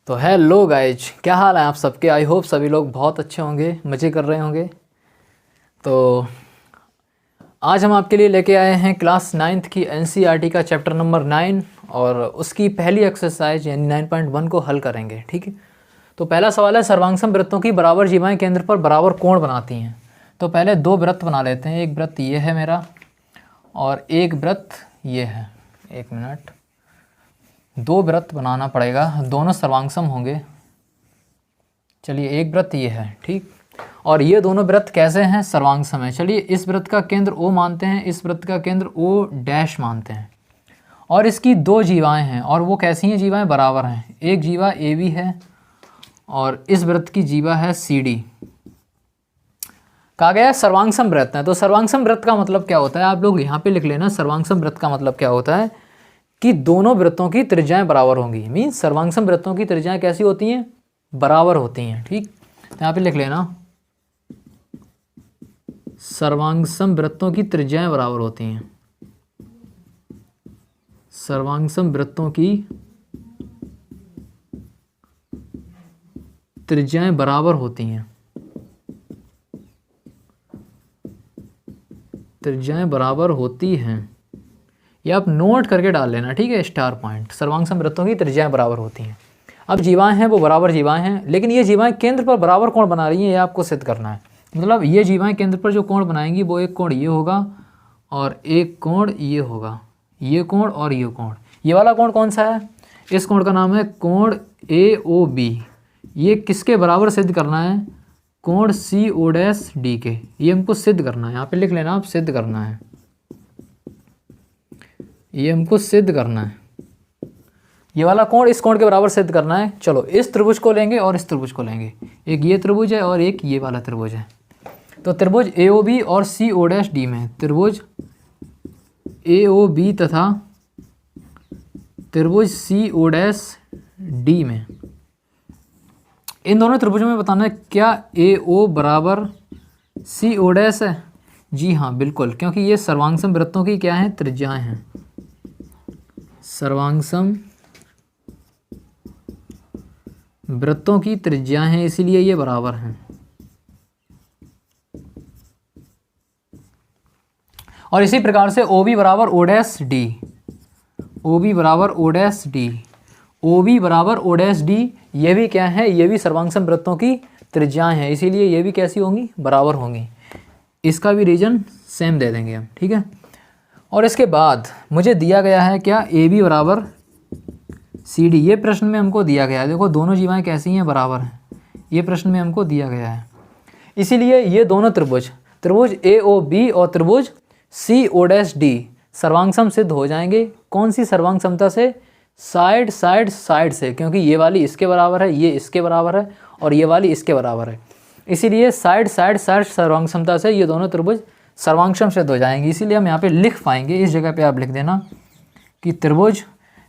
तो hello guys, क्या हाल है आप सबके। आई होप सभी लोग बहुत अच्छे होंगे, मज़े कर रहे होंगे। तो आज हम आपके लिए लेके आए हैं क्लास 9th की एनसीईआरटी का चैप्टर नंबर 9 और उसकी पहली एक्सरसाइज यानी 9.1 को हल करेंगे। ठीक है, तो पहला सवाल है, सर्वांगसम वृत्तों की बराबर जीवाएं केंद्र पर बराबर कोण बनाती हैं। तो पहले दो वृत्त बना लेते हैं। एक वृत्त ये है मेरा और एक वृत्त ये है। एक मिनट, दो वृत्त बनाना पड़ेगा, दोनों सर्वांगसम होंगे। चलिए, एक वृत्त ये है, ठीक, और ये दोनों वृत्त कैसे हैं, सर्वांगसम है। चलिए, इस वृत्त का केंद्र O मानते हैं, इस वृत्त का केंद्र O डैश मानते हैं, और इसकी दो जीवाएं हैं और वो कैसी हैं, जीवाएं बराबर हैं। एक जीवा AB है और इस वृत्त की जीवा है CD। कहा गया है सर्वांगसम वृत्त है। तो सर्वांगसम वृत्त का मतलब क्या होता है, आप लोग यहाँ पे लिख लेना। सर्वांगसम वृत्त का मतलब क्या होता है कि दोनों वृत्तों की त्रिज्याएं बराबर होंगी। मीन्स सर्वांगसम वृत्तों की त्रिज्याएं कैसी होती हैं, बराबर होती हैं। ठीक, तो यहाँ पे लिख लेना, सर्वांगसम वृत्तों की त्रिज्याएं बराबर होती हैं। सर्वांगसम वृत्तों की त्रिज्याएं बराबर होती हैं। त्रिज्याएं बराबर होती हैं, ये आप नोट करके डाल लेना, ठीक है, स्टार पॉइंट। सर्वांगसम वृत्तों की त्रिज्याएं बराबर होती हैं। अब जीवाएं हैं वो बराबर जीवाएं हैं, लेकिन ये जीवाएं केंद्र पर बराबर कोण बना रही हैं, ये आपको सिद्ध करना है। मतलब ये जीवाएं केंद्र पर जो कोण बनाएंगी वो एक कोण ये होगा और एक कोण ये होगा। ये कोण और ये कोण, ये वाला कोण कौन सा है, इस कोण का नाम है कोण AOB। ये किसके बराबर सिद्ध करना है, कोण CO'D के। ये हमको सिद्ध करना है, यहाँ पे लिख लेना आप, सिद्ध करना है। ये हमको सिद्ध करना है, ये वाला कोण इस कोण के बराबर सिद्ध करना है। चलो, इस त्रिभुज को लेंगे और इस त्रिभुज को लेंगे। एक ये त्रिभुज है और एक ये वाला त्रिभुज है। तो त्रिभुज AOB और CO'D में, त्रिभुज AOB तथा त्रिभुज CO'D में, इन दोनों त्रिभुजों में बताना है क्या AO बराबर CO'D है। जी हाँ, बिल्कुल, क्योंकि ये सर्वांगसम वृत्तों की क्या है, त्रिज्याएं हैं। सर्वांगसम वृत्तों की त्रिज्याएं हैं, इसीलिए ये बराबर हैं। और इसी प्रकार से OB बराबर O'D, OB बराबर O'D, OB बराबर O'D, ये भी क्या है, ये भी सर्वांगसम वृत्तों की त्रिज्याएं हैं, इसीलिए ये भी कैसी होंगी, बराबर होंगी। इसका भी रीजन सेम दे देंगे हम, ठीक है। और इसके बाद मुझे दिया गया है क्या, AB बराबर CD। ये प्रश्न में हमको दिया गया है, देखो दोनों जीवाएं कैसी हैं, बराबर हैं। ये प्रश्न में हमको दिया गया है, इसीलिए ये दोनों त्रिभुज, त्रिभुज AOB और त्रिभुज CO'D सर्वांगसम सिद्ध हो जाएंगे। कौन सी सर्वांगसमता से, साइड साइड साइड से, क्योंकि ये वाली इसके बराबर है, ये इसके बराबर है और ये वाली इसके बराबर है। इसीलिए साइड साइड साइड सर्वांगसमता से ये दोनों त्रिभुज सर्वांगसम सिद्ध हो जाएंगे। इसीलिए हम यहाँ पे लिख पाएंगे, इस जगह पे आप लिख देना कि त्रिभुज,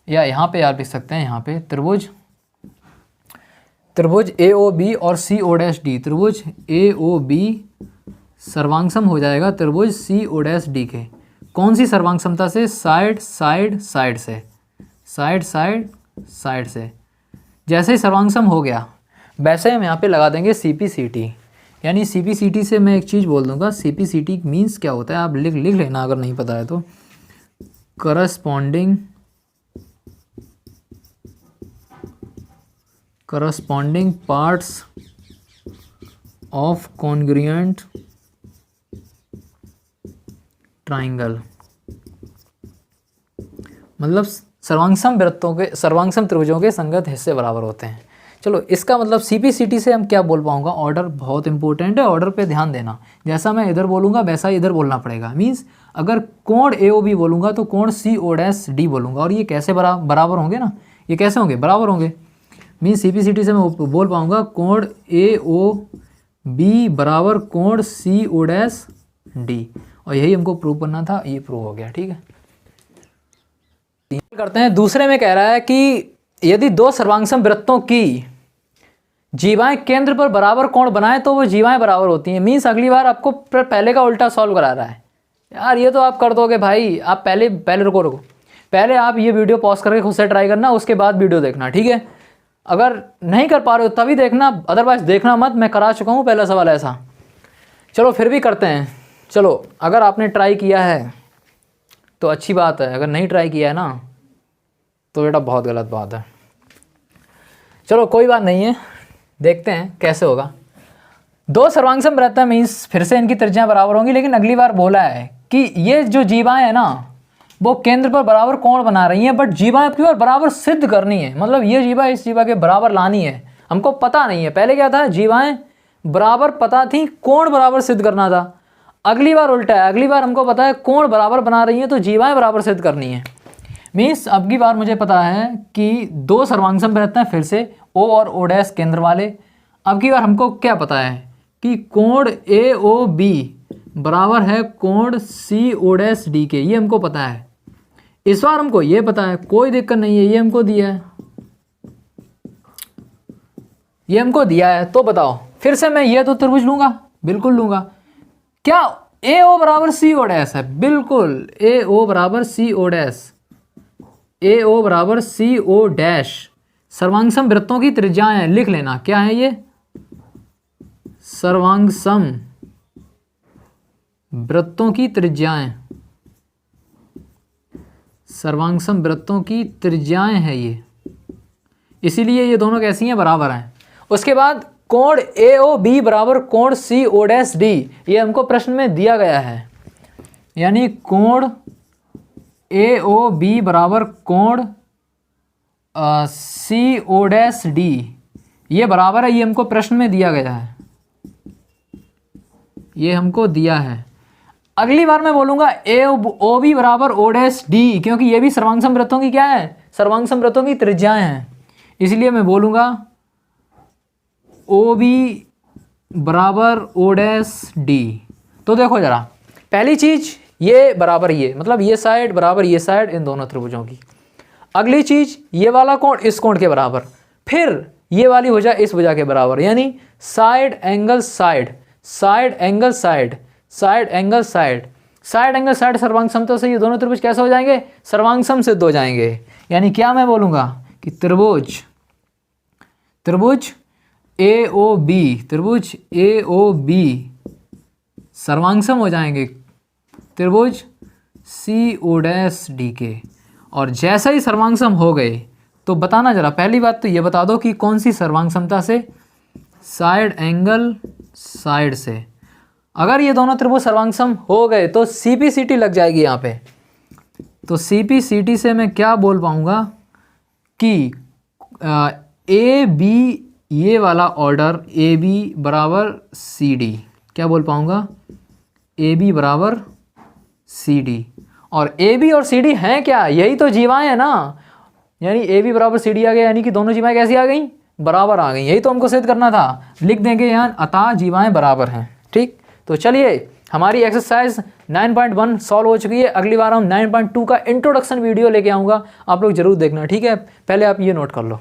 या यहाँ पे आप लिख सकते हैं, यहाँ पे त्रिभुज, त्रिभुज AOB और CO'D, त्रिभुज AOB सर्वांगसम हो जाएगा त्रिभुज CO'D के। कौन सी सर्वांगसमता से, साइड साइड साइड से, साइड साइड साइड से। जैसे ही सर्वांगसम हो गया वैसे हम यहाँ पे लगा देंगे CPCT। यानी CPCT से मैं एक चीज़ बोल दूंगा, CPCT मीन्स क्या होता है, आप लिख लेना अगर नहीं पता है तो। Corresponding parts of congruent triangle, मतलब सर्वांगसम वृत्तों के, सर्वांगसम त्रिभुजों के संगत हिस्से बराबर होते हैं। चलो, इसका मतलब CPCT से हम क्या बोल पाऊंगा, ऑर्डर बहुत इंपॉर्टेंट है, ऑर्डर पे ध्यान देना। जैसा मैं इधर बोलूँगा वैसा ही इधर बोलना पड़ेगा। मीन्स अगर कोण AOB बोलूँगा तो कोण CO'D बोलूँगा, और ये कैसे बराबर होंगे ना, ये कैसे होंगे, बराबर होंगे। मीन्स CPCT से मैं बोल पाऊँगा कोण AOB बराबर कोण CO'D, और यही हमको प्रूव करना था, ये प्रूव हो गया, ठीक है। करते हैं, दूसरे में कह रहा है कि यदि दो सर्वांगसम वृत्तों की जीवाएं केंद्र पर बराबर कोण बनाएं तो वो जीवाएं बराबर होती हैं। मीन्स अगली बार आपको पहले का उल्टा सॉल्व करा रहा है। यार ये तो आप कर दोगे भाई, आप पहले रुको, पहले आप ये वीडियो पॉज करके खुद से ट्राई करना, उसके बाद वीडियो देखना, ठीक है। अगर नहीं कर पा रहे हो तभी देखना, अदरवाइज देखना मत, मैं करा चुका हूँ पहला सवाल ऐसा। चलो फिर भी करते हैं। चलो अगर आपने ट्राई किया है तो अच्छी बात है, अगर नहीं ट्राई किया है ना तो बेटा बहुत गलत बात है। चलो कोई बात नहीं है, देखते हैं कैसे होगा। दो सर्वांगसम वृत्त मीन्स फिर से इनकी त्रिज्याएं बराबर होंगी, लेकिन अगली बार बोला है कि ये जो जीवाएं हैं ना वो केंद्र पर बराबर कोण बना रही हैं, बट जीवाएं आपकी बार बराबर सिद्ध करनी है, मतलब ये जीवा इस जीवा के बराबर लानी है। हमको पता नहीं है, पहले क्या था, जीवाएं बराबर पता थी, कोण बराबर सिद्ध करना था। अगली बार उल्टा है, अगली बार हमको पता है कोण बराबर बना रही है तो जीवाएं बराबर सिद्ध करनी है। मीन्स अब की बार मुझे पता है कि दो सर्वांगसम वृत्त हैं फिर से, ओ और ओ डैश केंद्र वाले। अब की बार हमको क्या पता है कि कोण ए ओ बी बराबर है कोण सी ओ डैश डी के, ये हमको पता है। इस बार हमको ये पता है, कोई दिक्कत नहीं है, ये हमको दिया है, ये हमको दिया है। तो बताओ फिर से मैं ये तो त्रिभुज लूंगा, बिल्कुल लूंगा। क्या ए ओ बराबर सी ओ डैश है? बिल्कुल, ए ओ बराबर सी ओ डैश, ए ओ बराबर सी ओ डैश। सर्वांगसम वृत्तों की त्रिज्याएं लिख लेना, क्या है ये? सर्वांगसम वृत्तों की त्रिज्याएं, सर्वांगसम वृत्तों की त्रिज्याएं है ये, इसीलिए ये दोनों कैसी हैं? बराबर हैं। उसके बाद कोण ए ओ बी बराबर कोण सी ओ डैश डी, ये हमको प्रश्न में दिया गया है, यानी कोण ए ओ बी बराबर कोण सी ओ डैश डी, ये बराबर है, ये हमको प्रश्न में दिया गया है, ये हमको दिया है। अगली बार मैं बोलूंगा ए ओ बी बराबर ओ डैश डी, क्योंकि ये भी सर्वांगसम वृत्तों की क्या है? सर्वांगसम वृत्तों की त्रिज्याएं हैं, इसलिए मैं बोलूंगा ओ बी बराबर ओ डैश डी। तो देखो जरा, पहली चीज ये बराबर ये, मतलब ये साइड बराबर ये साइड इन दोनों त्रिभुजों की। अगली चीज ये वाला कोण इस कोण के बराबर, फिर ये वाली भुजा इस भुजा के बराबर, यानी side angle side, side angle side, side angle side, side angle side सर्वांग समता से ये दोनों त्रिभुज कैसे हो जाएंगे? सर्वांगसम सिद्ध हो जाएंगे। यानी क्या मैं बोलूंगा कि त्रिभुज, त्रिभुज ए ओ बी, त्रिभुज ए ओ बी सर्वांगसम हो जाएंगे त्रिभुज सी ओ डैश डी के। और जैसे ही सर्वांगसम हो गए तो बताना जरा, पहली बात तो ये बता दो कि कौन सी सर्वांगसमता से? साइड एंगल साइड से। अगर ये दोनों त्रिभुज सर्वांगसम हो गए तो CP/CT लग जाएगी यहाँ पे। तो CP/CT से मैं क्या बोल पाऊँगा कि ए बी, ये वाला ऑर्डर ए बी बराबर सी डी, क्या बोल पाऊँगा? ए बी बराबर सी डी। और ए बी और सी डी हैं क्या? यही तो जीवाएं हैं ना, यानी ए बी बराबर सी डी आ गया, यानी कि दोनों जीवाएं कैसी आ गई? बराबर आ गई। यही तो हमको सिद्ध करना था। लिख देंगे यहाँ अतः जीवाएं बराबर हैं। ठीक, तो चलिए हमारी एक्सरसाइज 9.1 सॉल्व हो चुकी है। अगली बार हम 9.2 का इंट्रोडक्शन वीडियो लेके आऊँगा, आप लोग जरूर देखना। ठीक है, पहले आप ये नोट कर लो।